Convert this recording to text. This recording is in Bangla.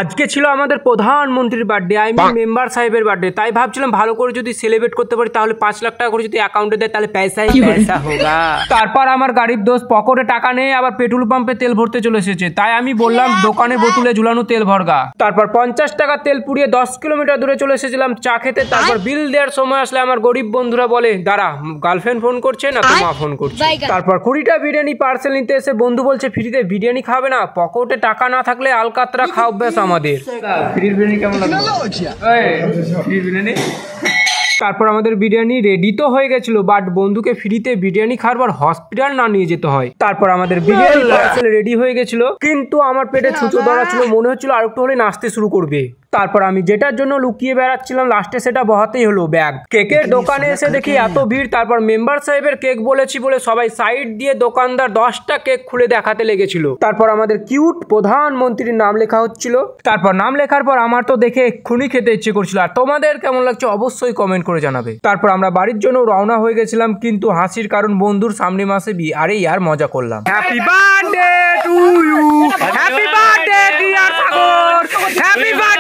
আজকে ছিল আমাদের প্রধানমন্ত্রীর বার্থডে, আই মিন মেম্বার সাহেবের বার্থডে। তাই ভাবছিলাম ভালো করে যদি সেলিব্রেট করতে পারি তাহলে 5 লাখ টাকা করে যদি অ্যাকাউন্টে দেয় তাহলে পয়সাই পয়সা হোগা। তারপর আমার গাড়ির দোস্ত পকেটে টাকা নেই, আবার পেট্রোল পাম্পে তেল ভরতে চলে এসেছে। তাই আমি বললাম দোকানে বোতলে ঝুলানো তেল ভরগা। তারপর 50 টাকা তেল পুড়িয়ে 10 কিলোমিটার দূরে চলে এসেছিলাম চা খেতে। তারপর বিল দেওয়ার সময় আসলে আমার গরিব বন্ধুরা বলে, দাঁড়া গার্লফ্রেন্ড ফোন করছে না তো মা ফোন করছে। তারপর 20টা বিরিয়ানি পার্সেল নিতে এসে বন্ধু বলছে ফ্রিতে বিরিয়ানি খাবে না, পকেটে টাকা না থাকলে আলকাতরা খাও ব্যাস আমাদের। ফ্রি বিরিয়ানি কেমন লাগলো? ফ্রি বিরিয়ানি। তারপর আমাদের বিরিয়ানি রেডি তো হয়ে গেছিল, বাট বন্ধুকে ফ্রিতে বিরিয়ানি খাওয়ার হসপিটাল না নিয়ে যেতে হয়। তারপর আমাদের বিরিয়ানি পার্সেল রেডি হয়ে গেছিল, কিন্তু আমার পেটে ছুঁচো ধরা ছিল, মনে হচ্ছিল আরেকটু হলে নাচতে শুরু করবে। তারপর আমি যেটার জন্য লুকিয়ে বেড়াচ্ছিলাম লাস্টে সেটা বহাতেই হলো ব্যাগ। কেকের দোকানে এসে দেখি এত ভিড়। তারপর মেম্বার সাহেবের কেক বলেছি বলে সবাই সাইড দিয়ে দোকানদার 10টা কেক খুলে দেখাতে লেগেছিল। তারপর আমাদের কিউট প্রধানমন্ত্রীর নাম লেখা হচ্ছিল। তারপর নাম লেখার পর আমার তো দেখে এক্ষুনি খেতে ইচ্ছে করছিল। আর তোমাদের কেমন লাগছে অবশ্যই কমেন্ট করে জানাবে। তারপর আমরা বাড়ির জন্য রওনা হয়ে গেছিলাম, কিন্তু হাসির কারণ বন্ধুর সামনে মাসে বিয়ে। আরে ইয়ার মজা করলাম। Happy birthday to you, happy birthday dear Sagar, happy birthday.